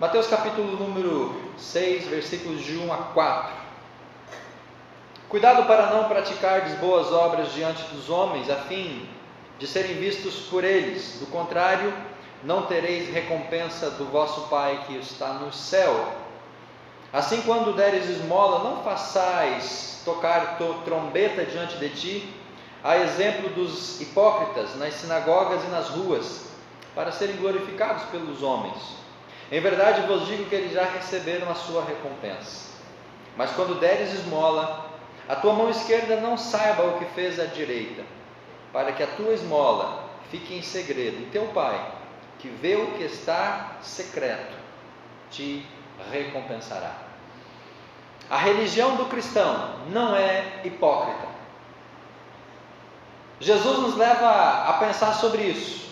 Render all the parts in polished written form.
Mateus capítulo número 6, versículos de 1 a 4. Cuidado para não praticardes boas obras diante dos homens, a fim de serem vistos por eles. Do contrário, não tereis recompensa do vosso Pai que está no céu. Assim, quando deres esmola, não façais tocar trombeta diante de ti, a exemplo dos hipócritas nas sinagogas e nas ruas, para serem glorificados pelos homens. Em verdade vos digo que eles já receberam a sua recompensa. Mas quando deres esmola, a tua mão esquerda não saiba o que fez a direita, para que a tua esmola fique em segredo, e teu Pai, que vê o que está secreto, te recompensará. A religião do cristão não é hipócrita. Jesus nos leva a pensar sobre isso,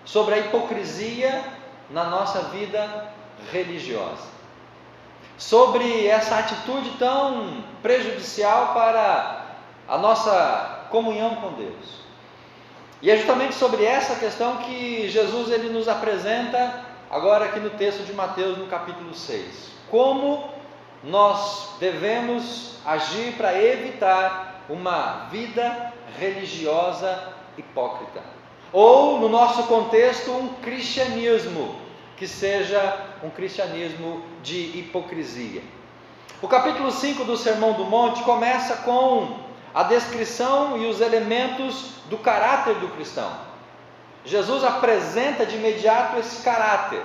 sobre a hipocrisia na nossa vida religiosa, sobre essa atitude tão prejudicial para a nossa comunhão com Deus. E é justamente sobre essa questão que Jesus ele nos apresenta agora aqui no texto de Mateus, no capítulo 6. Como nós devemos agir para evitar uma vida religiosa hipócrita. Ou, no nosso contexto, um cristianismo que seja um cristianismo de hipocrisia. O capítulo 5 do Sermão do Monte começa com a descrição e os elementos do caráter do cristão. Jesus apresenta de imediato esse caráter.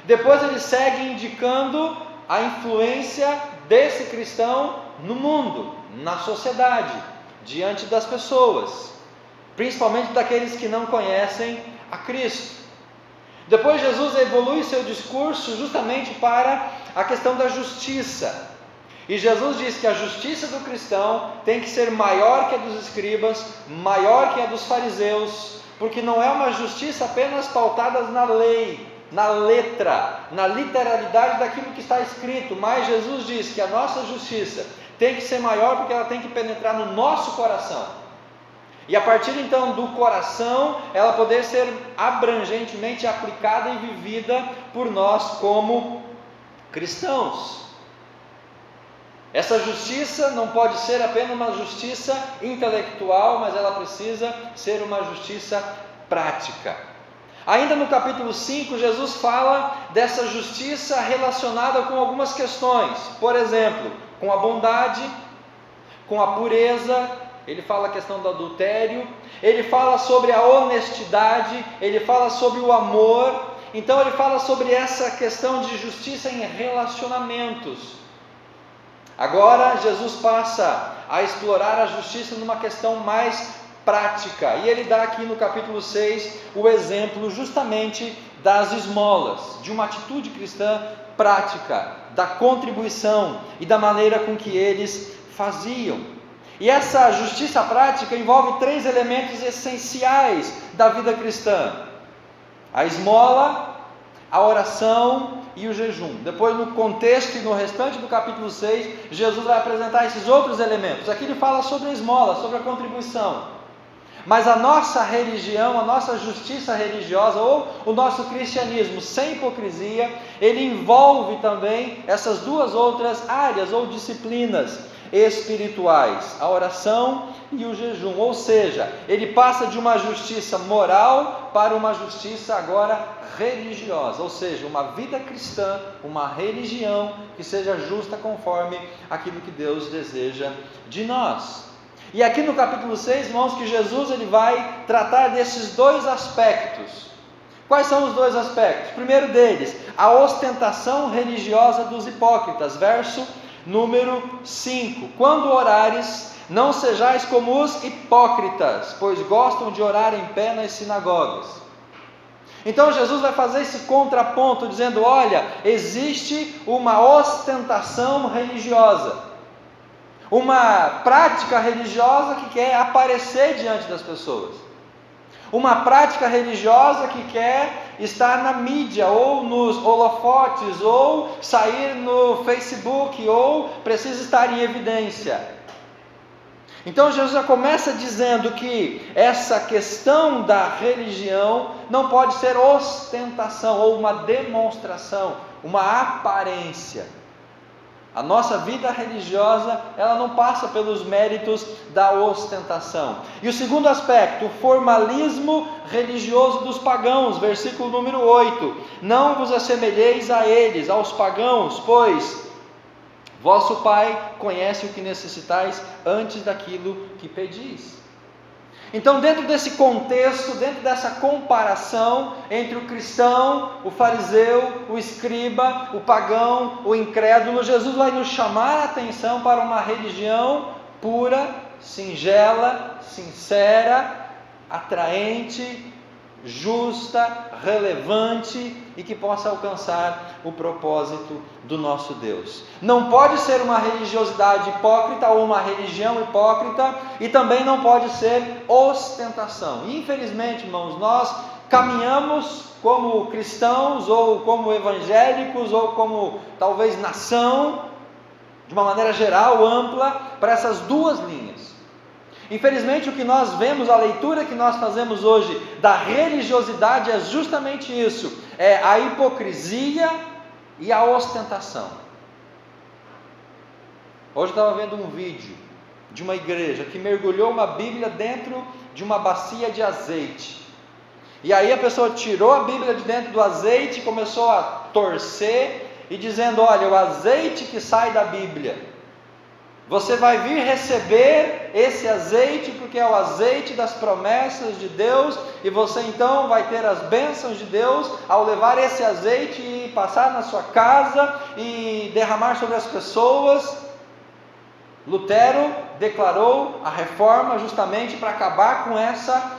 Depois ele segue indicando a influência desse cristão no mundo, na sociedade, diante das pessoas, principalmente daqueles que não conhecem a Cristo. Depois Jesus evolui seu discurso justamente para a questão da justiça. E Jesus diz que a justiça do cristão tem que ser maior que a dos escribas, maior que a dos fariseus, porque não é uma justiça apenas pautada na lei, na letra, na literalidade daquilo que está escrito, mas Jesus diz que a nossa justiça tem que ser maior porque ela tem que penetrar no nosso coração. E a partir então do coração, ela poder ser abrangentemente aplicada e vivida por nós como cristãos. Essa justiça não pode ser apenas uma justiça intelectual, mas ela precisa ser uma justiça prática. Ainda no capítulo 5, Jesus fala dessa justiça relacionada com algumas questões. Por exemplo, com a bondade, com a pureza. Ele fala a questão do adultério, ele fala sobre a honestidade, ele fala sobre o amor. Então ele fala sobre essa questão de justiça em relacionamentos. Agora Jesus passa a explorar a justiça numa questão mais prática, e ele dá aqui no capítulo 6 o exemplo justamente das esmolas, de uma atitude cristã prática, da contribuição e da maneira com que eles faziam. E essa justiça prática envolve 3 elementos essenciais da vida cristã: a esmola, a oração e o jejum. Depois, no contexto e no restante do capítulo 6, Jesus vai apresentar esses outros elementos. Aqui ele fala sobre a esmola, sobre a contribuição. Mas a nossa religião, a nossa justiça religiosa, ou o nosso cristianismo sem hipocrisia, ele envolve também essas 2 outras áreas ou disciplinas espirituais, a oração e o jejum. Ou seja, ele passa de uma justiça moral para uma justiça agora religiosa, ou seja, uma vida cristã, uma religião que seja justa conforme aquilo que Deus deseja de nós. E aqui no capítulo 6, irmãos, que Jesus ele vai tratar desses 2 aspectos. Quais são os 2 aspectos? Primeiro deles, a ostentação religiosa dos hipócritas, verso número 5: quando orares, não sejais como os hipócritas, pois gostam de orar em pé nas sinagogas. Então Jesus vai fazer esse contraponto, dizendo: olha, existe uma ostentação religiosa, uma prática religiosa que quer aparecer diante das pessoas, uma prática religiosa que quer estar na mídia, ou nos holofotes, ou sair no Facebook, ou precisa estar em evidência. Então Jesus já começa dizendo que essa questão da religião não pode ser ostentação ou uma demonstração, uma aparência. A nossa vida religiosa, ela não passa pelos méritos da ostentação. E o segundo aspecto, o formalismo religioso dos pagãos, versículo número 8: não vos assemelheis a eles, aos pagãos, pois vosso Pai conhece o que necessitais antes daquilo que pedis. Então, dentro desse contexto, dentro dessa comparação entre o cristão, o fariseu, o escriba, o pagão, o incrédulo, Jesus vai nos chamar a atenção para uma religião pura, singela, sincera, atraente, justa, relevante e que possa alcançar o propósito do nosso Deus. Não pode ser uma religiosidade hipócrita ou uma religião hipócrita, e também não pode ser ostentação. Infelizmente, irmãos, nós caminhamos como cristãos ou como evangélicos ou como talvez nação, de uma maneira geral, ampla, para essas duas linhas. Infelizmente, o que nós vemos, a leitura que nós fazemos hoje da religiosidade é justamente isso: é a hipocrisia e a ostentação. Hoje eu estava vendo um vídeo de uma igreja que mergulhou uma Bíblia dentro de uma bacia de azeite. E aí a pessoa tirou a Bíblia de dentro do azeite e começou a torcer e dizendo: olha, o azeite que sai da Bíblia, você vai vir receber esse azeite, porque é o azeite das promessas de Deus, e você então vai ter as bênçãos de Deus ao levar esse azeite e passar na sua casa e derramar sobre as pessoas. Lutero declarou a reforma justamente para acabar com essa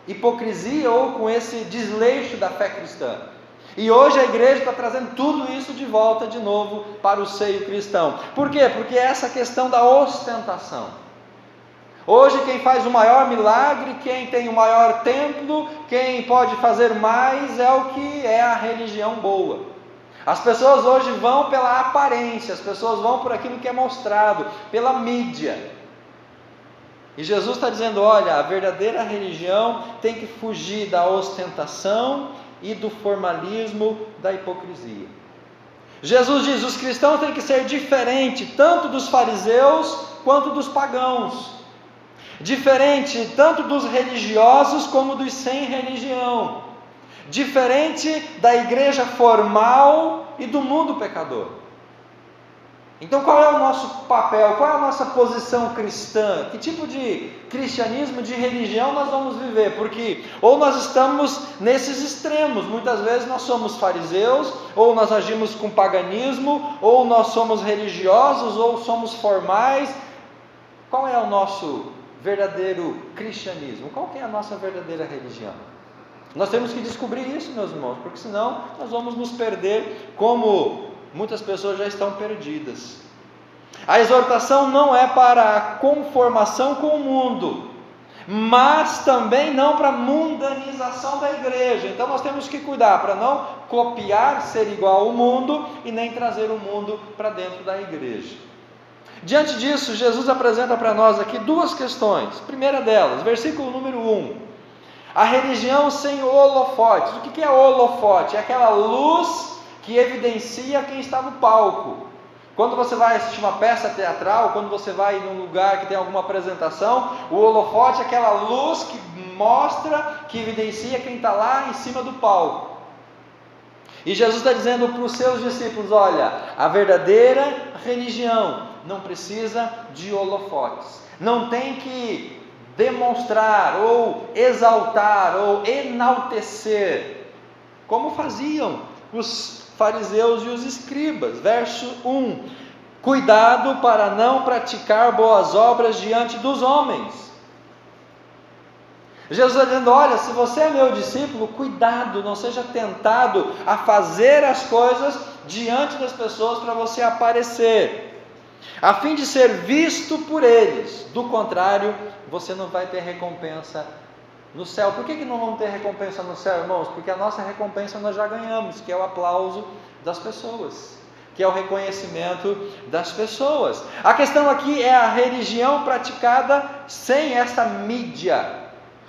hipocrisia ou com esse desleixo da fé cristã. E hoje a igreja está trazendo tudo isso de volta de novo para o seio cristão. Por quê? Porque é essa questão da ostentação. Hoje quem faz o maior milagre, quem tem o maior templo, quem pode fazer mais é o que é a religião boa. As pessoas hoje vão pela aparência, as pessoas vão por aquilo que é mostrado, pela mídia. E Jesus está dizendo: olha, a verdadeira religião tem que fugir da ostentação e do formalismo, da hipocrisia. Jesus diz: os cristãos têm que ser diferentes tanto dos fariseus quanto dos pagãos, diferente tanto dos religiosos como dos sem religião, diferente da igreja formal e do mundo pecador. Então qual é o nosso papel, qual é a nossa posição cristã? Que tipo de cristianismo, de religião nós vamos viver? Porque ou nós estamos nesses extremos, muitas vezes nós somos fariseus, ou nós agimos com paganismo, ou nós somos religiosos, ou somos formais. Qual é o nosso verdadeiro cristianismo? Qual que é a nossa verdadeira religião? Nós temos que descobrir isso, meus irmãos, porque senão nós vamos nos perder como muitas pessoas já estão perdidas. A exortação não é para a conformação com o mundo, mas também não para a mundanização da igreja. Então nós temos que cuidar para não copiar, ser igual ao mundo e nem trazer o mundo para dentro da igreja. Diante disso, Jesus apresenta para nós aqui duas questões. Primeira delas, versículo número 1: a religião sem holofotes. O que é holofote? É aquela luz que evidencia quem está no palco. Quando você vai assistir uma peça teatral, quando você vai num lugar que tem alguma apresentação, o holofote é aquela luz que mostra, que evidencia quem está lá em cima do palco. E Jesus está dizendo para os seus discípulos: olha, a verdadeira religião não precisa de holofotes, não tem que demonstrar, ou exaltar, ou enaltecer, como faziam os fariseus e os escribas. Verso 1: cuidado para não praticar boas obras diante dos homens. Jesus está dizendo: olha, se você é meu discípulo, cuidado, não seja tentado a fazer as coisas diante das pessoas para você aparecer, a fim de ser visto por eles. Do contrário, você não vai ter recompensa no céu. Por que não vamos ter recompensa no céu, irmãos? Porque a nossa recompensa nós já ganhamos, que é o aplauso das pessoas, que é o reconhecimento das pessoas. A questão aqui é a religião praticada sem essa mídia,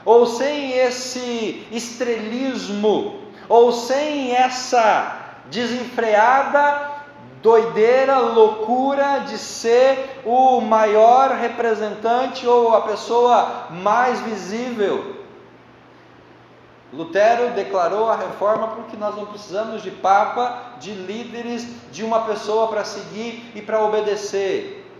ou sem esse estrelismo, ou sem essa desenfreada doideira, loucura de ser o maior representante ou a pessoa mais visível. Lutero declarou a reforma porque nós não precisamos de papa, de líderes, de uma pessoa para seguir e para obedecer.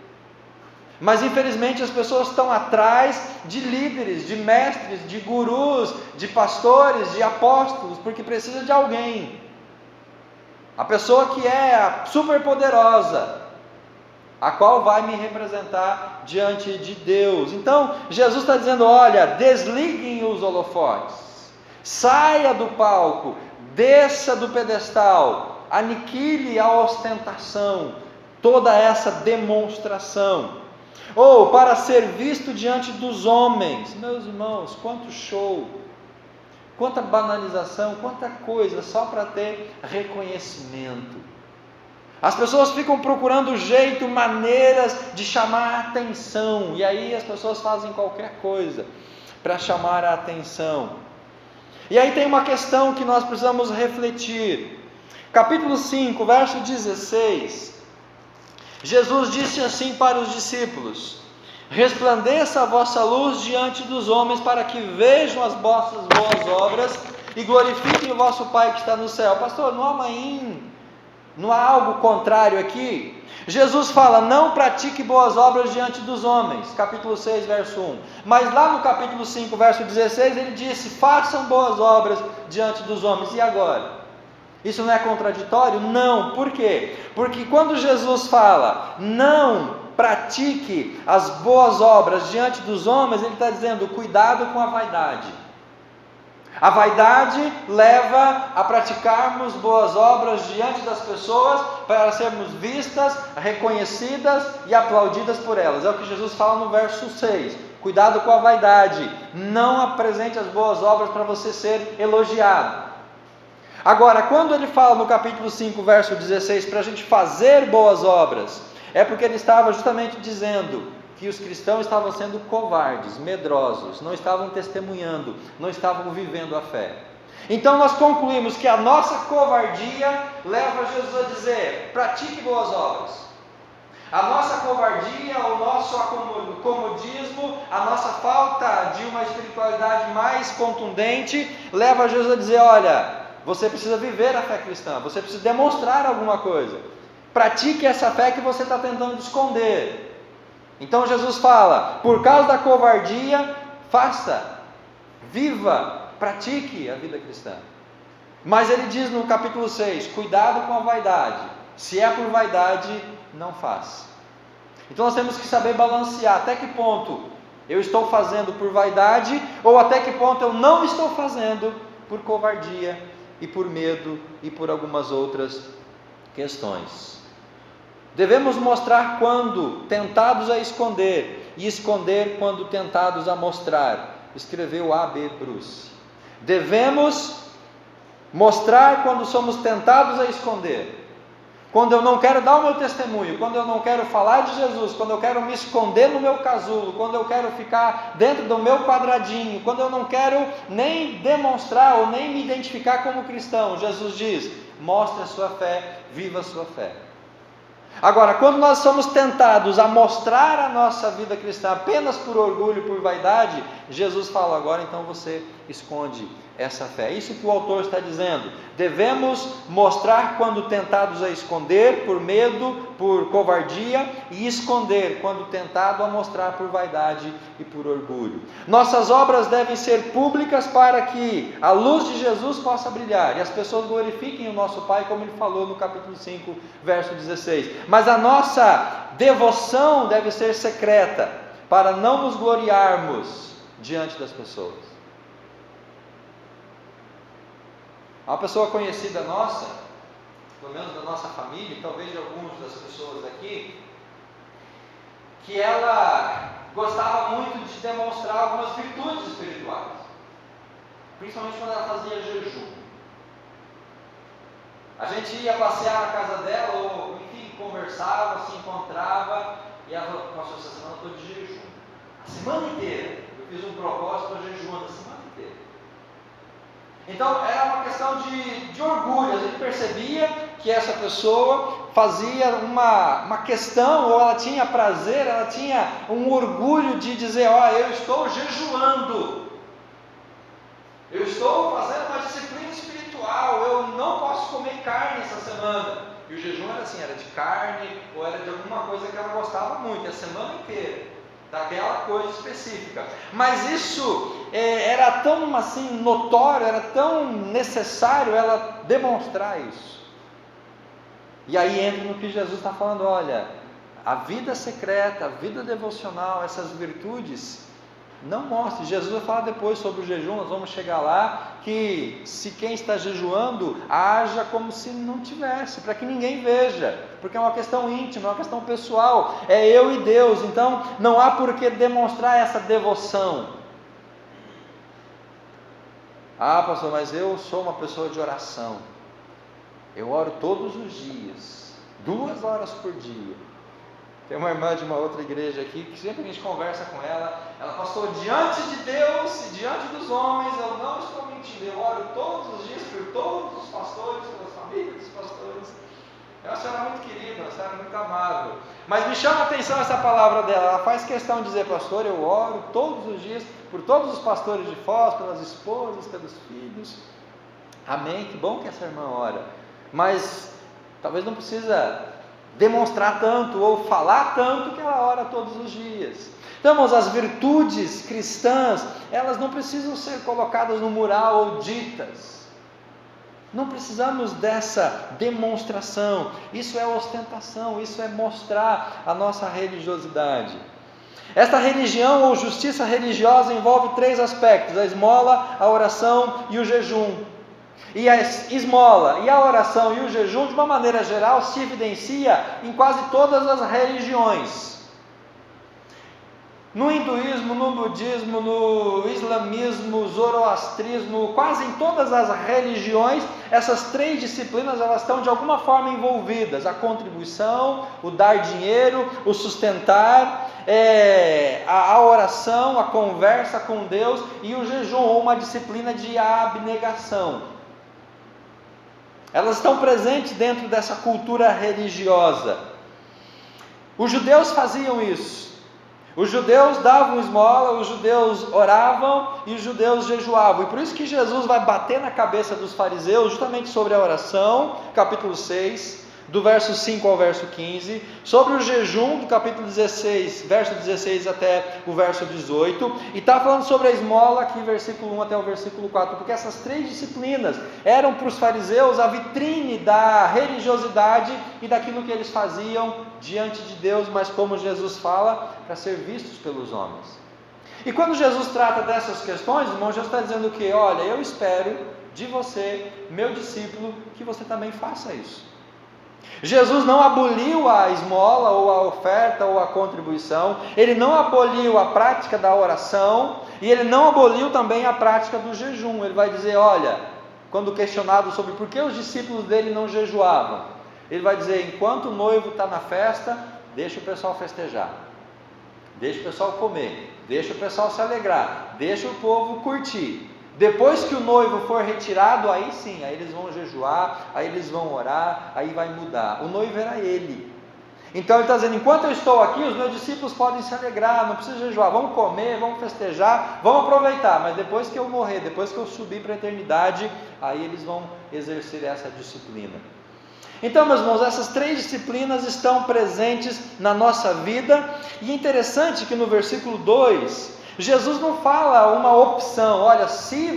Mas infelizmente as pessoas estão atrás de líderes, de mestres, de gurus, de pastores, de apóstolos, porque precisa de alguém. A pessoa que é super poderosa, a qual vai me representar diante de Deus. Então Jesus está dizendo: olha, desliguem os holofotes, saia do palco, desça do pedestal, aniquile a ostentação, toda essa demonstração. Ou para ser visto diante dos homens. Meus irmãos, quanto show, quanta banalização, quanta coisa só para ter reconhecimento. As pessoas ficam procurando jeito, maneiras de chamar a atenção, e aí as pessoas fazem qualquer coisa para chamar a atenção. E aí tem uma questão que nós precisamos refletir. Capítulo 5, verso 16. Jesus disse assim para os discípulos: resplandeça a vossa luz diante dos homens, para que vejam as vossas boas obras e glorifiquem o vosso Pai que está no céu. Pastor, não há algo contrário aqui? Jesus fala: não pratique boas obras diante dos homens, capítulo 6, verso 1. Mas lá no capítulo 5, verso 16, ele disse: façam boas obras diante dos homens. E agora? Isso não é contraditório? Não. Por quê? Porque quando Jesus fala: não pratique as boas obras diante dos homens, ele está dizendo: cuidado com a vaidade. A vaidade leva a praticarmos boas obras diante das pessoas para sermos vistas, reconhecidas e aplaudidas por elas. É o que Jesus fala no verso 6. Cuidado com a vaidade. Não apresente as boas obras para você ser elogiado. Agora, quando ele fala no capítulo 5, verso 16, para a gente fazer boas obras, é porque ele estava justamente dizendo que os cristãos estavam sendo covardes, medrosos, não estavam testemunhando, não estavam vivendo a fé. Então nós concluímos que a nossa covardia leva Jesus a dizer: pratique boas obras. A nossa covardia, o nosso comodismo, a nossa falta de uma espiritualidade mais contundente, leva Jesus a dizer: olha, você precisa viver a fé cristã, você precisa demonstrar alguma coisa. Pratique essa fé que você está tentando esconder. Então Jesus fala: por causa da covardia, faça, viva, pratique a vida cristã. Mas ele diz no capítulo 6, cuidado com a vaidade. Se é por vaidade, não faça. Então nós temos que saber balancear até que ponto eu estou fazendo por vaidade, ou até que ponto eu não estou fazendo por covardia e por medo e por algumas outras questões. Devemos mostrar quando tentados a esconder, e esconder quando tentados a mostrar, escreveu A.B. Bruce. Devemos mostrar quando somos tentados a esconder, quando eu não quero dar o meu testemunho, quando eu não quero falar de Jesus, quando eu quero me esconder no meu casulo, quando eu quero ficar dentro do meu quadradinho, quando eu não quero nem demonstrar ou nem me identificar como cristão. Jesus diz: mostre a sua fé, viva a sua fé. Agora, quando nós somos tentados a mostrar a nossa vida cristã apenas por orgulho, por vaidade, Jesus fala: agora então você esconde essa fé. É isso que o autor está dizendo. Devemos mostrar quando tentados a esconder por medo, por covardia, e esconder quando tentado a mostrar por vaidade e por orgulho. Nossas obras devem ser públicas para que a luz de Jesus possa brilhar e as pessoas glorifiquem o nosso Pai, como ele falou no capítulo 5, verso 16. Mas a nossa devoção deve ser secreta, para não nos gloriarmos diante das pessoas. Uma pessoa conhecida nossa, pelo menos da nossa família, e talvez de algumas das pessoas aqui, que ela gostava muito de demonstrar algumas virtudes espirituais, principalmente quando ela fazia jejum. A gente ia passear na casa dela, ou conversava, se encontrava, e ela falou: pastor, essa semana eu estou de jejum. A semana inteira. Eu fiz um propósito, estou jejuando a semana inteira. Então era uma questão de orgulho. A gente percebia que essa pessoa fazia uma questão, ou ela tinha prazer, ela tinha um orgulho de dizer: ó, eu estou jejuando, eu estou fazendo uma disciplina espiritual, eu não posso comer carne essa semana. E o jejum era assim, era de carne, ou era de alguma coisa que ela gostava muito, a semana inteira, daquela coisa específica. Mas isso era tão assim notório, era tão necessário ela demonstrar isso. E aí entra no que Jesus está falando: olha, a vida secreta, a vida devocional, essas virtudes, não mostre. Jesus vai falar depois sobre o jejum, nós vamos chegar lá, que se quem está jejuando, haja como se não tivesse, para que ninguém veja, porque é uma questão íntima, é uma questão pessoal, é eu e Deus, então não há por que demonstrar essa devoção. Ah, pastor, mas eu sou uma pessoa de oração, eu oro todos os dias, 2 horas por dia. Tem uma irmã de uma outra igreja aqui, que sempre a gente conversa com ela, pastor, diante de Deus e diante dos homens, eu não estou mentindo, eu oro todos os dias por todos os pastores, pelas famílias dos pastores. É uma senhora muito querida, uma senhora muito amável, mas me chama a atenção essa palavra dela. Ela faz questão de dizer: pastor, eu oro todos os dias por todos os pastores de Foz, pelas esposas, pelos filhos. Amém, que bom que essa irmã ora, mas talvez não precisa demonstrar tanto ou falar tanto que ela ora todos os dias. Então, irmãos, as virtudes cristãs, elas não precisam ser colocadas no mural ou ditas. Não precisamos dessa demonstração. Isso é ostentação, isso é mostrar a nossa religiosidade. Esta religião ou justiça religiosa envolve 3 aspectos: a esmola, a oração e o jejum. E a esmola, e a oração e o jejum, de uma maneira geral, se evidencia em quase todas as religiões. No hinduísmo, no budismo, no islamismo, zoroastrismo, quase em todas as religiões, essas 3 disciplinas, elas estão de alguma forma envolvidas: a contribuição, o dar dinheiro, o sustentar, a oração, a conversa com Deus, e o jejum, ou uma disciplina de abnegação. Elas estão presentes dentro dessa cultura religiosa. Os judeus faziam isso. Os judeus davam esmola, os judeus oravam e os judeus jejuavam. E por isso que Jesus vai bater na cabeça dos fariseus justamente sobre a oração, capítulo 6, do verso 5 ao verso 15, sobre o jejum, do capítulo 16, verso 16 até o verso 18, e está falando sobre a esmola aqui, versículo 1 até o versículo 4, porque essas 3 disciplinas eram para os fariseus a vitrine da religiosidade e daquilo que eles faziam diante de Deus, mas como Jesus fala, para ser vistos pelos homens. E quando Jesus trata dessas questões, irmão, Jesus está dizendo que: olha, eu espero de você, meu discípulo, que você também faça isso. Jesus não aboliu a esmola, ou a oferta, ou a contribuição. Ele não aboliu a prática da oração, e ele não aboliu também a prática do jejum. Ele vai dizer: olha, quando questionado sobre por que os discípulos dele não jejuavam, ele vai dizer: enquanto o noivo está na festa, deixa o pessoal festejar, deixa o pessoal comer, deixa o pessoal se alegrar, deixa o povo curtir. Depois que o noivo for retirado, aí sim, aí eles vão jejuar, aí eles vão orar, aí vai mudar. O noivo era ele. Então ele está dizendo: enquanto eu estou aqui, os meus discípulos podem se alegrar, não precisa jejuar, vamos comer, vamos festejar, vamos aproveitar, mas depois que eu morrer, depois que eu subir para a eternidade, aí eles vão exercer essa disciplina. Então, meus irmãos, essas 3 disciplinas estão presentes na nossa vida, e é interessante que no versículo 2, Jesus não fala uma opção: olha, se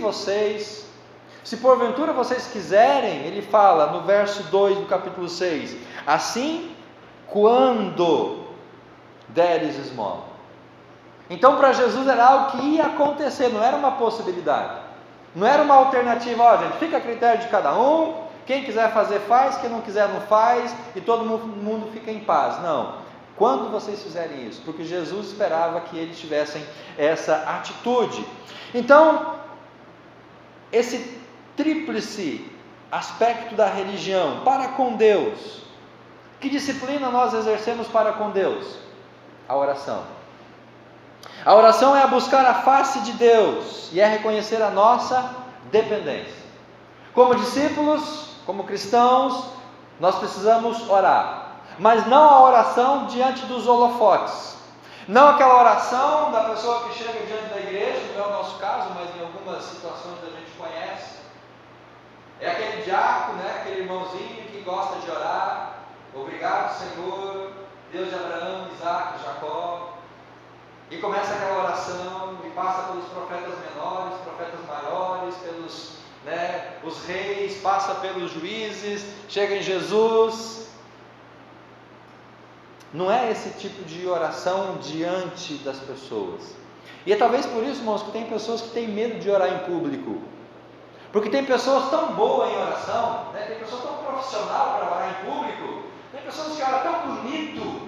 porventura vocês quiserem, ele fala no verso 2 do capítulo 6, assim quando deres esmola. Então para Jesus era algo que ia acontecer, não era uma possibilidade, não era uma alternativa: ó, gente, fica a critério de cada um, quem quiser fazer faz, quem não quiser não faz, e todo mundo fica em paz. Não. Quando vocês fizerem isso, porque Jesus esperava que eles tivessem essa atitude. Então, esse tríplice aspecto da religião para com Deus, Que disciplina nós exercemos para com Deus? A oração. A oração é a buscar a face de Deus e é reconhecer a nossa dependência. Como discípulos, como cristãos, nós precisamos orar, mas não a oração diante dos holofotes, não aquela oração da pessoa que chega diante da igreja, não é o nosso caso, mas em algumas situações a gente conhece, é aquele diácono, aquele irmãozinho que gosta de orar, obrigado Senhor, Deus de Abraão, Isaac, Jacó, e começa aquela oração, e passa pelos profetas menores, profetas maiores, pelos os reis, passa pelos juízes, chega em Jesus. Não é esse tipo de oração diante das pessoas. E é talvez por isso, irmãos, que tem pessoas que têm medo de orar em público. Porque tem pessoas tão boas em oração, tem pessoas tão profissional para orar em público, tem pessoas que oram tão bonito,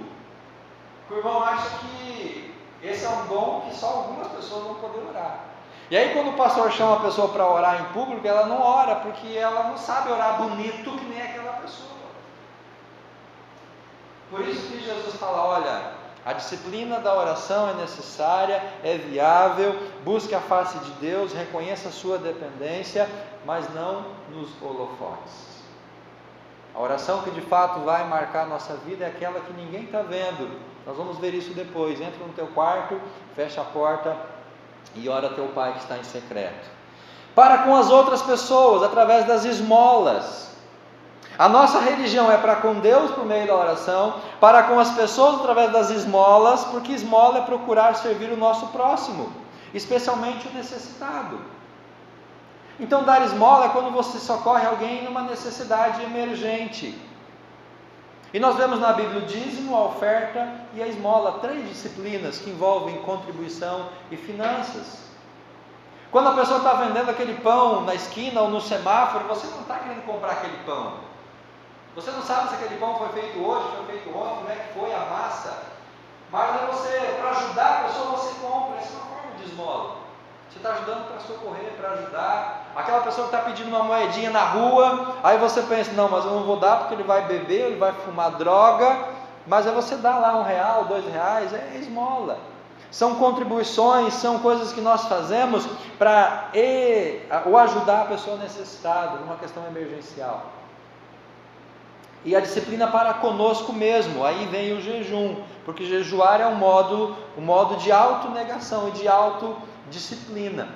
que o irmão acha que esse é um dom que só algumas pessoas vão poder orar. E aí quando o pastor chama a pessoa para orar em público, ela não ora, porque ela não sabe orar bonito que nem aquela pessoa. Por isso que Jesus fala, olha, a disciplina da oração é necessária, é viável, busque a face de Deus, reconheça a sua dependência, mas não nos holofotes. A oração que de fato vai marcar a nossa vida é aquela que ninguém está vendo. Nós vamos ver isso depois. Entra no teu quarto, fecha a porta e ora a teu Pai que está em secreto. Para com as outras pessoas, através das esmolas. A nossa religião é para com Deus por meio da oração, para com as pessoas através das esmolas, porque esmola é procurar servir o nosso próximo, especialmente o necessitado. Então dar esmola é quando você socorre alguém numa necessidade emergente. E nós vemos na Bíblia o dízimo, a oferta e a esmola, 3 disciplinas que envolvem contribuição e finanças. Quando a pessoa está vendendo aquele pão na esquina ou no semáforo, você não está querendo comprar aquele pão. Você não sabe se aquele pão foi feito hoje, foi feito ontem, como é que foi a massa. Mas é você, para ajudar a pessoa, você compra. Essa é uma forma de esmola. Você está ajudando para socorrer, para ajudar. Aquela pessoa que está pedindo uma moedinha na rua, aí você pensa, não, mas eu não vou dar porque ele vai beber, ele vai fumar droga. Mas aí você dá lá R$1, R$2, é esmola. São contribuições, são coisas que nós fazemos para ou ajudar a pessoa necessitada, numa questão emergencial. E a disciplina para conosco mesmo, aí vem o jejum, porque jejuar é um modo de autonegação e de autodisciplina.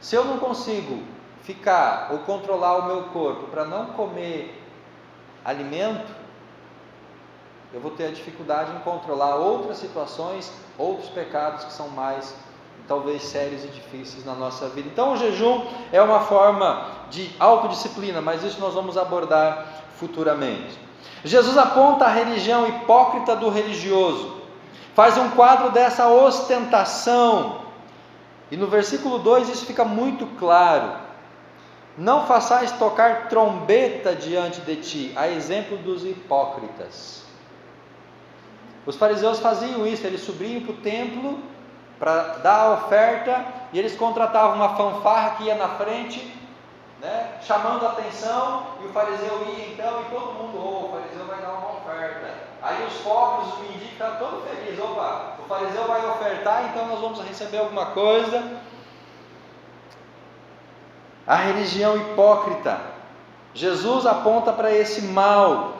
Se eu não consigo ficar ou controlar o meu corpo para não comer alimento, eu vou ter a dificuldade em controlar outras situações, outros pecados que são mais, talvez, sérios e difíceis na nossa vida. Então o jejum é uma forma de autodisciplina, mas isso nós vamos abordar futuramente. Jesus aponta a religião hipócrita do religioso, faz um quadro dessa ostentação, e no versículo 2 isso fica muito claro: não façais tocar trombeta diante de ti, a exemplo dos hipócritas. Os fariseus faziam isso, eles subiam para o templo para dar a oferta, e eles contratavam uma fanfarra que ia na frente, chamando a atenção, e o fariseu ia então, e todo mundo, o fariseu vai dar uma oferta. Aí os pobres, os mendigos, estavam todos felizes, o fariseu vai ofertar, então nós vamos receber alguma coisa. A religião hipócrita, Jesus aponta para esse mal,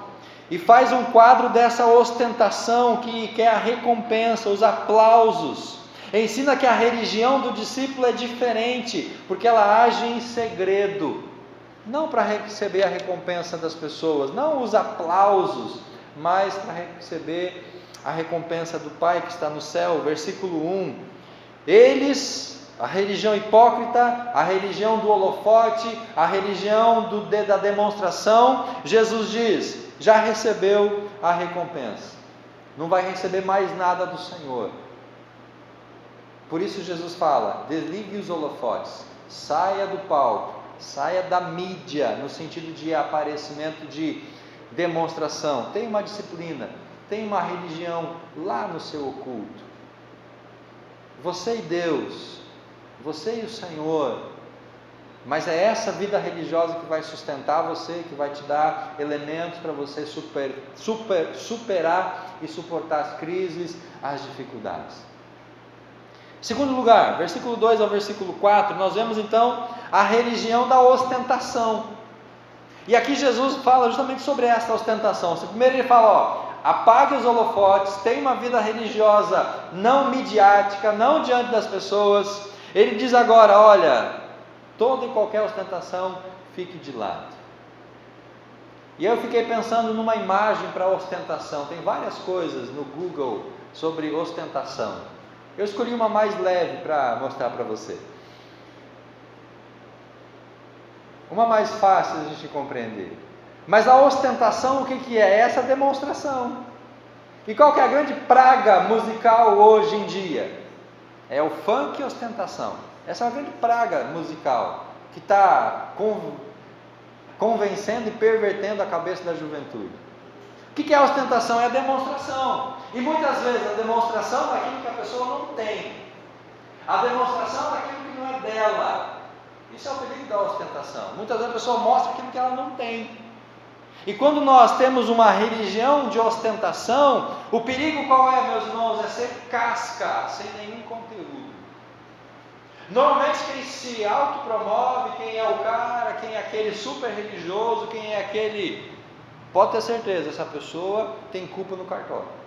e faz um quadro dessa ostentação que quer a recompensa, os aplausos. Ensina que a religião do discípulo é diferente, porque ela age em segredo, não para receber a recompensa das pessoas, não os aplausos, mas para receber a recompensa do Pai que está no céu. Versículo 1: eles, a religião hipócrita, a religião do holofote, a religião da demonstração, Jesus diz, já recebeu a recompensa, não vai receber mais nada do Senhor. Por isso Jesus fala, desligue os holofotes, saia do palco, saia da mídia, no sentido de aparecimento, de demonstração. Tem uma disciplina, tem uma religião lá no seu oculto. Você e Deus, você e o Senhor, Mas é essa vida religiosa que vai sustentar você, que vai te dar elementos para você superar e suportar as crises, as dificuldades. Segundo lugar, versículo 2 ao versículo 4, nós vemos então a religião da ostentação. E aqui Jesus fala justamente sobre essa ostentação. Primeiro ele fala, apague os holofotes, tenha uma vida religiosa não midiática, não diante das pessoas. Ele diz agora, olha, toda e qualquer ostentação fique de lado. E eu fiquei pensando numa imagem para ostentação. Tem várias coisas no Google sobre ostentação. Eu escolhi uma mais leve para mostrar para você. Uma mais fácil de a gente compreender. Mas a ostentação, o que é? É essa demonstração. E qual que é a grande praga musical hoje em dia? É o funk e ostentação. Essa é uma grande praga musical que está convencendo e pervertendo a cabeça da juventude. O que é a ostentação? É a demonstração. E muitas vezes a demonstração daquilo que a pessoa não tem. A demonstração daquilo que não é dela. Isso é o perigo da ostentação. Muitas vezes a pessoa mostra aquilo que ela não tem. E quando nós temos uma religião de ostentação, o perigo qual é, meus irmãos? É ser casca, sem nenhum conteúdo. Normalmente quem se autopromove, quem é o cara, quem é aquele super religioso, quem é aquele... Pode ter certeza, essa pessoa tem culpa no cartório.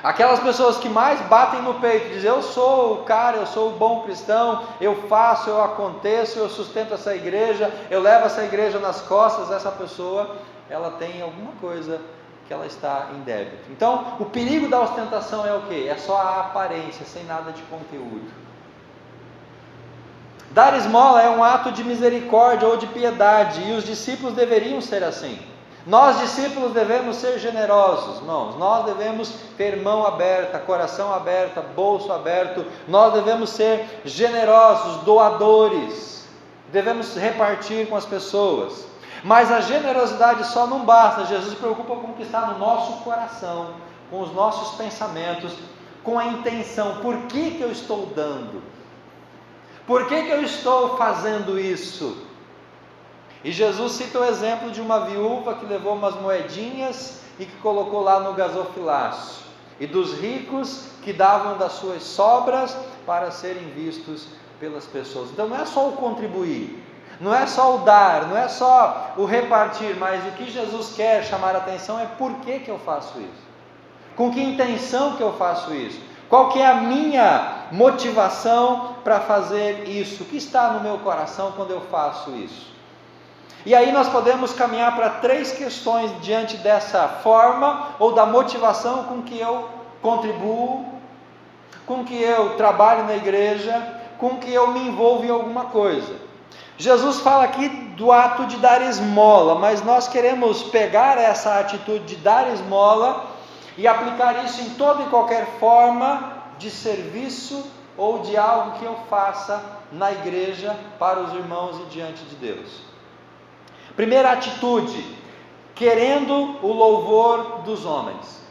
Aquelas pessoas que mais batem no peito, dizem, eu sou o cara, eu sou o bom cristão, eu faço, eu aconteço, eu sustento essa igreja, eu levo essa igreja nas costas, essa pessoa, ela tem alguma coisa que ela está em débito. Então, o perigo da ostentação é o quê? É só a aparência, sem nada de conteúdo. Dar esmola é um ato de misericórdia ou de piedade, e os discípulos deveriam ser assim. Nós, discípulos, devemos ser generosos, irmãos. Nós devemos ter mão aberta, coração aberto, bolso aberto. Nós devemos ser generosos, doadores. Devemos repartir com as pessoas. Mas a generosidade só não basta. Jesus se preocupa com o que está no nosso coração, com os nossos pensamentos, com a intenção. Por que eu estou dando? Por que eu estou fazendo isso? E Jesus cita o exemplo de uma viúva que levou umas moedinhas e que colocou lá no gasofilácio, e dos ricos que davam das suas sobras para serem vistos pelas pessoas. Então não é só o contribuir, não é só o dar, não é só o repartir, mas o que Jesus quer chamar a atenção é por que eu faço isso, com que intenção que eu faço isso, qual que é a minha motivação para fazer isso, o que está no meu coração quando eu faço isso. E aí nós podemos caminhar para 3 questões diante dessa forma, ou da motivação com que eu contribuo, com que eu trabalho na igreja, com que eu me envolvo em alguma coisa. Jesus fala aqui do ato de dar esmola, mas nós queremos pegar essa atitude de dar esmola e aplicar isso em toda e qualquer forma de serviço ou de algo que eu faça na igreja para os irmãos e diante de Deus. Primeira atitude, querendo o louvor dos homens.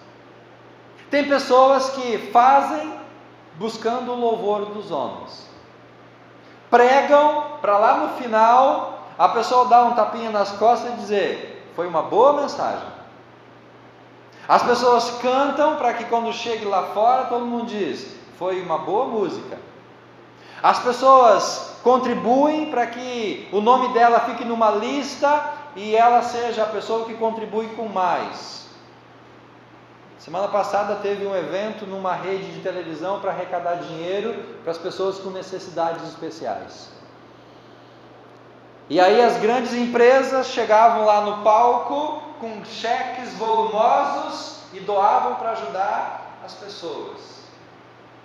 Tem pessoas que fazem buscando o louvor dos homens. Pregam para lá no final, a pessoa dá um tapinha nas costas e dizer, foi uma boa mensagem. As pessoas cantam para que quando chegue lá fora, todo mundo diz, foi uma boa música. As pessoas contribuem para que o nome dela fique numa lista e ela seja a pessoa que contribui com mais. Semana passada teve um evento numa rede de televisão para arrecadar dinheiro para as pessoas com necessidades especiais. E aí as grandes empresas chegavam lá no palco com cheques volumosos e doavam para ajudar as pessoas.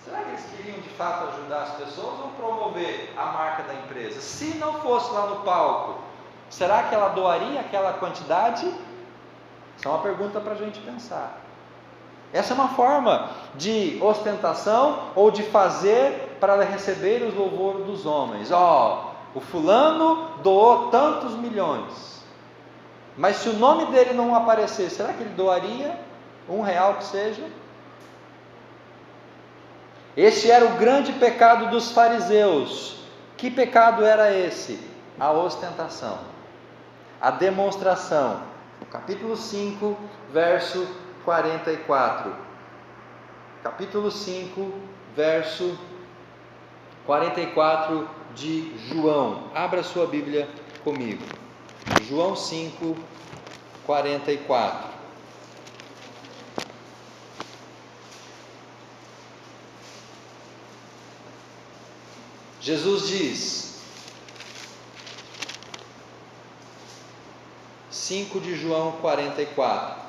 Será que eles queriam de fato ajudar as pessoas ou promover a marca da empresa? Se não fosse lá no palco, será que ela doaria aquela quantidade? Essa é uma pergunta para a gente pensar. Essa é uma forma de ostentação ou de fazer para receber os louvores dos homens. O fulano doou tantos milhões, mas se o nome dele não aparecer, será que ele doaria R$1 que seja? Este era o grande pecado dos fariseus, Que pecado era esse? A ostentação, a demonstração. Capítulo 5, verso 44. Capítulo 5, verso 44 de João. Abra sua Bíblia comigo. João 5, 44. Jesus diz, 5 de João 44: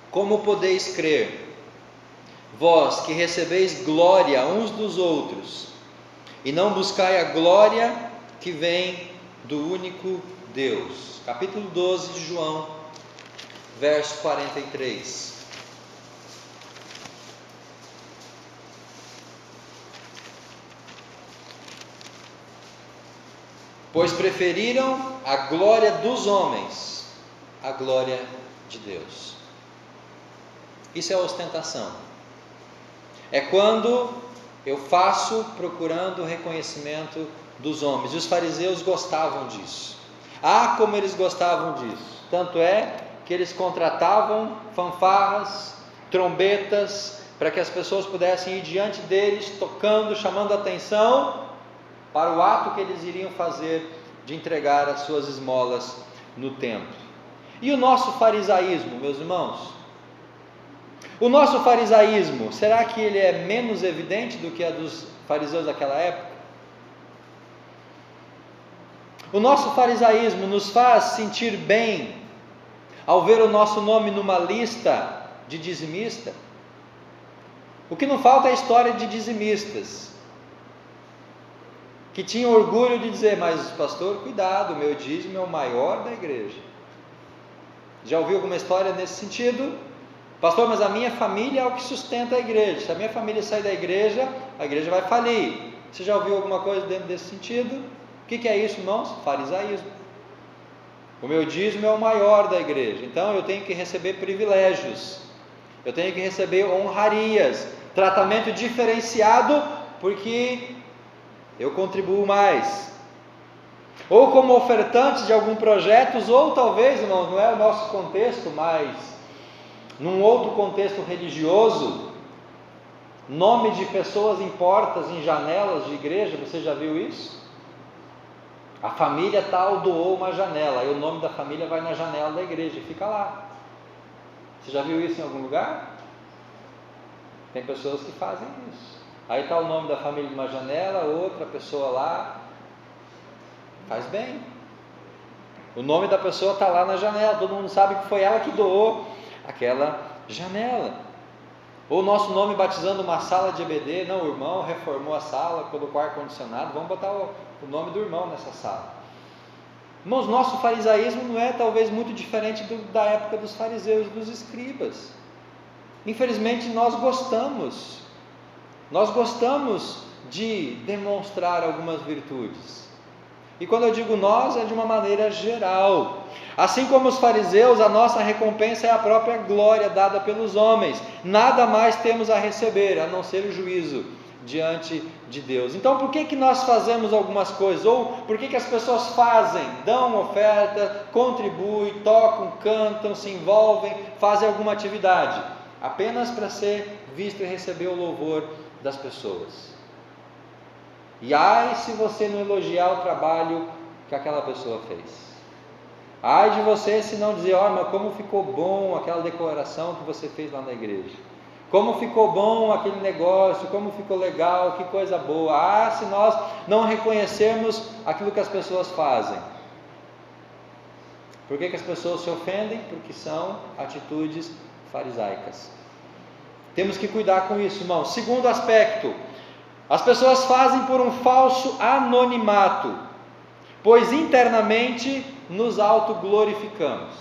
Como podeis crer, vós que recebeis glória uns dos outros, e não buscai a glória que vem do único Deus? Capítulo 12 de João, verso 43. Pois preferiram a glória dos homens à glória de Deus. Isso é ostentação. É quando eu faço procurando o reconhecimento dos homens. E os fariseus gostavam disso. Ah, como eles gostavam disso! Tanto é que eles contratavam fanfarras, trombetas, para que as pessoas pudessem ir diante deles, tocando, chamando a atenção para o ato que eles iriam fazer de entregar as suas esmolas no templo. E o nosso farisaísmo, meus irmãos? O nosso farisaísmo, será que ele é menos evidente do que a dos fariseus daquela época? O nosso farisaísmo nos faz sentir bem ao ver o nosso nome numa lista de dizimista? O que não falta é a história de dizimistas que tinham orgulho de dizer: mas pastor, cuidado, meu dízimo é o maior da igreja. Já ouviu alguma história nesse sentido? Pastor, mas a minha família é o que sustenta a igreja. Se a minha família sair da igreja, a igreja vai falir. Você já ouviu alguma coisa dentro desse sentido? O que é isso, irmãos? Farisaísmo. O meu dízimo é o maior da igreja, então eu tenho que receber privilégios, eu tenho que receber honrarias, tratamento diferenciado, porque eu contribuo mais. Ou como ofertantes de algum projeto, ou talvez, irmãos, não é o nosso contexto, mas num outro contexto religioso, nome de pessoas em portas, em janelas de igreja. Você já viu isso? A família tal doou uma janela, aí o nome da família vai na janela da igreja e fica lá. Você já viu isso em algum lugar? Tem pessoas que fazem isso. Aí está o nome da família numa janela, outra pessoa lá. Faz bem. O nome da pessoa está lá na janela, todo mundo sabe que foi ela que doou aquela janela. Ou o nosso nome batizando uma sala de EBD. Não, o irmão reformou a sala, colocou ar-condicionado, vamos botar o nome do irmão nessa sala. Irmãos, nosso farisaísmo não é talvez muito diferente da época dos fariseus e dos escribas. Infelizmente nós gostamos de demonstrar algumas virtudes. E quando eu digo nós, é de uma maneira geral. Assim como os fariseus, a nossa recompensa é a própria glória dada pelos homens. Nada mais temos a receber, a não ser o juízo diante de Deus. Então por que nós fazemos algumas coisas? Ou por que as pessoas fazem? Dão oferta, contribuem, tocam, cantam, se envolvem, fazem alguma atividade? Apenas para ser visto e receber o louvor das pessoas. E ai se você não elogiar o trabalho que aquela pessoa fez. Ai de você se não dizer: ó, mas como ficou bom aquela declaração que você fez lá na igreja. Como ficou bom aquele negócio, como ficou legal, que coisa boa. Ah, se nós não reconhecermos aquilo que as pessoas fazem. Por que as pessoas se ofendem? Porque são atitudes farisaicas. Temos que cuidar com isso, irmão. Segundo aspecto, as pessoas fazem por um falso anonimato, pois internamente nos autoglorificamos.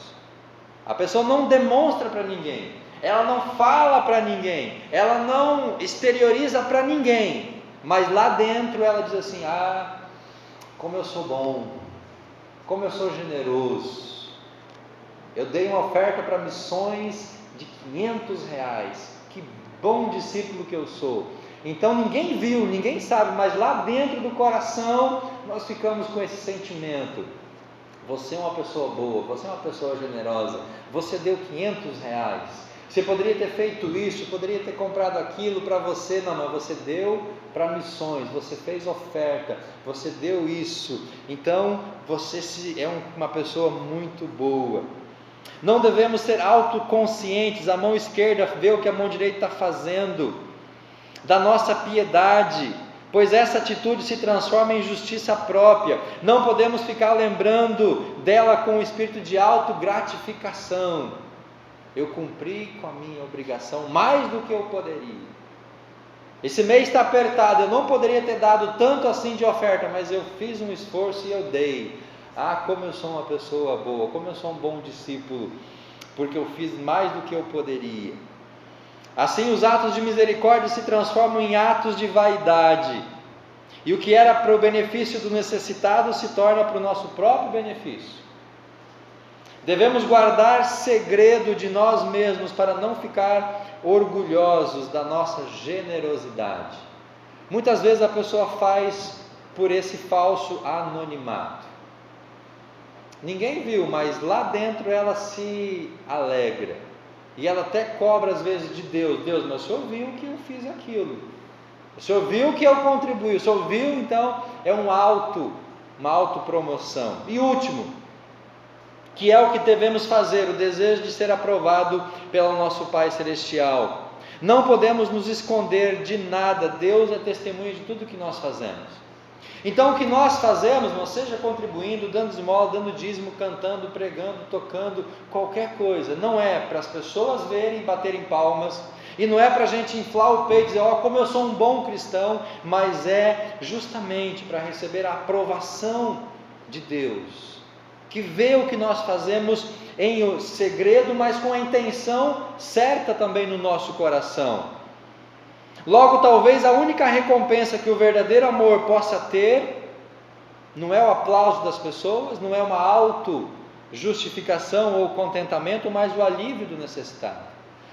A pessoa não demonstra para ninguém, ela não fala para ninguém, ela não exterioriza para ninguém, mas lá dentro ela diz assim: ah, como eu sou bom, como eu sou generoso, eu dei uma oferta para missões de R$500, que bom discípulo que eu sou. Então ninguém viu, ninguém sabe, mas lá dentro do coração nós ficamos com esse sentimento. Você é uma pessoa boa, você é uma pessoa generosa, você deu R$500, você poderia ter feito isso, poderia ter comprado aquilo para você, não, mas você deu para missões, você fez oferta, você deu isso, então você é uma pessoa muito boa. Não devemos ser autoconscientes, a mão esquerda vê o que a mão direita está fazendo, da nossa piedade, pois essa atitude se transforma em justiça própria. Não podemos ficar lembrando dela com o espírito de autogratificação. Eu cumpri com a minha obrigação mais do que eu poderia. Esse mês está apertado, eu não poderia ter dado tanto assim de oferta, mas eu fiz um esforço e eu dei. Ah, como eu sou uma pessoa boa, como eu sou um bom discípulo, porque eu fiz mais do que eu poderia. Assim, os atos de misericórdia se transformam em atos de vaidade, e o que era para o benefício do necessitado se torna para o nosso próprio benefício. Devemos guardar segredo de nós mesmos para não ficar orgulhosos da nossa generosidade. Muitas vezes a pessoa faz por esse falso anonimato. Ninguém viu, mas lá dentro ela se alegra. E ela até cobra às vezes de Deus: Deus, mas o Senhor viu que eu fiz aquilo, o Senhor viu que eu contribuí, o Senhor viu, então é uma autopromoção. E último, que é o que devemos fazer, o desejo de ser aprovado pelo nosso Pai Celestial. Não podemos nos esconder de nada, Deus é testemunha de tudo que nós fazemos. Então o que nós fazemos, não seja contribuindo, dando esmola, dando dízimo, cantando, pregando, tocando, qualquer coisa, não é para as pessoas verem, baterem palmas, e não é para a gente inflar o peito e dizer, ó, como eu sou um bom cristão, mas é justamente para receber a aprovação de Deus, que vê o que nós fazemos em segredo, mas com a intenção certa também no nosso coração. Logo, talvez a única recompensa que o verdadeiro amor possa ter, não é o aplauso das pessoas, não é uma auto-justificação ou contentamento, mas o alívio do necessitado.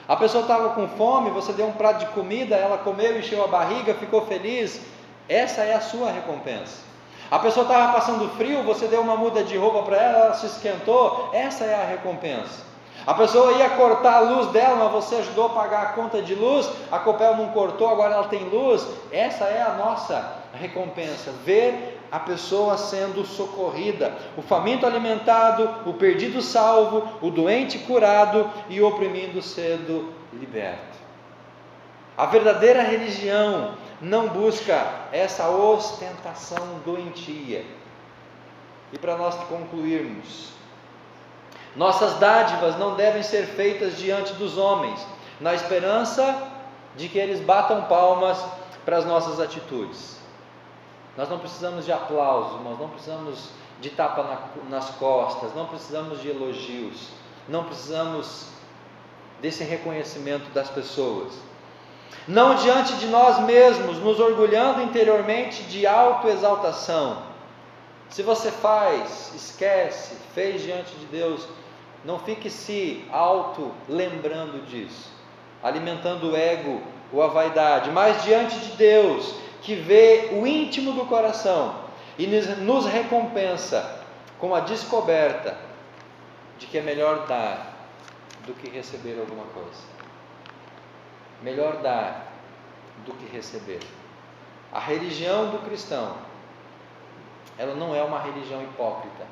A pessoa estava com fome, você deu um prato de comida, ela comeu, encheu a barriga, ficou feliz, essa é a sua recompensa. A pessoa estava passando frio, você deu uma muda de roupa para ela, ela se esquentou, essa é a recompensa. A pessoa ia cortar a luz dela, mas você ajudou a pagar a conta de luz, a Copel não cortou, agora ela tem luz, essa é a nossa recompensa, ver a pessoa sendo socorrida, o faminto alimentado, o perdido salvo, o doente curado e o oprimido sendo liberto. A verdadeira religião não busca essa ostentação doentia. E para nós concluirmos, nossas dádivas não devem ser feitas diante dos homens, na esperança de que eles batam palmas para as nossas atitudes. Nós não precisamos de aplausos, nós não precisamos de tapa nas costas, não precisamos de elogios, não precisamos desse reconhecimento das pessoas. Não diante de nós mesmos, nos orgulhando interiormente de autoexaltação. Se você faz, esquece, fez diante de Deus, não fique se auto-lembrando disso, alimentando o ego ou a vaidade, mas diante de Deus, que vê o íntimo do coração e nos recompensa com a descoberta de que é melhor dar do que receber alguma coisa. Melhor dar do que receber. A religião do cristão, ela não é uma religião hipócrita,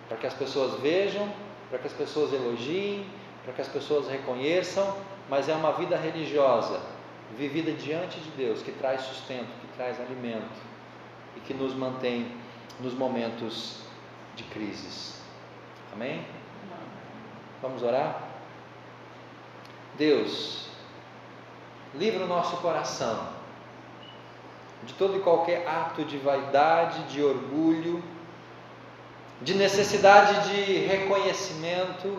para que as pessoas vejam, para que as pessoas elogiem, para que as pessoas reconheçam, mas é uma vida religiosa, vivida diante de Deus, que traz sustento, que traz alimento e que nos mantém nos momentos de crises. Amém? Vamos orar? Deus, livra o nosso coração de todo e qualquer ato de vaidade, de orgulho, de necessidade de reconhecimento,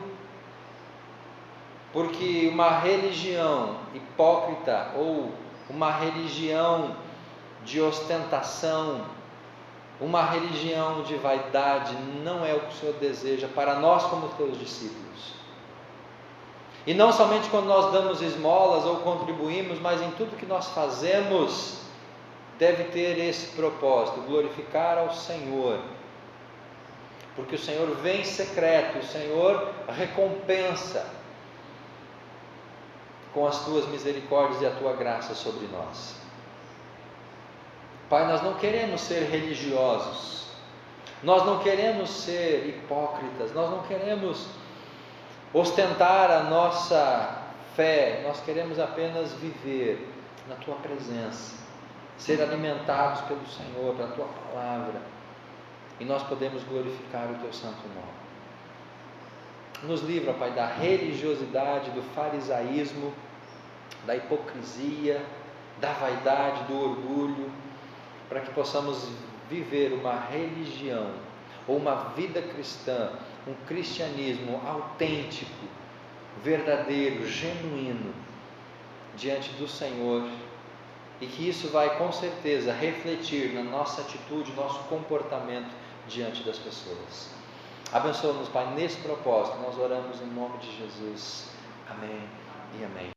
porque uma religião hipócrita ou uma religião de ostentação, uma religião de vaidade não é o que o Senhor deseja para nós como teus discípulos. E não somente quando nós damos esmolas ou contribuímos, mas em tudo que nós fazemos, deve ter esse propósito, glorificar ao Senhor. Porque o Senhor vem em secreto, o Senhor recompensa com as tuas misericórdias e a tua graça sobre nós. Pai, nós não queremos ser religiosos, nós não queremos ser hipócritas, nós não queremos ostentar a nossa fé, nós queremos apenas viver na tua presença, ser alimentados pelo Senhor, pela tua palavra, e nós podemos glorificar o teu santo nome. Nos livra, Pai, da religiosidade, do farisaísmo, da hipocrisia, da vaidade, do orgulho, para que possamos viver uma religião, ou uma vida cristã, um cristianismo autêntico, verdadeiro, genuíno, diante do Senhor, e que isso vai com certeza refletir na nossa atitude, nosso comportamento diante das pessoas. Abençoa-nos, Pai, nesse propósito, nós oramos em nome de Jesus. Amém e amém.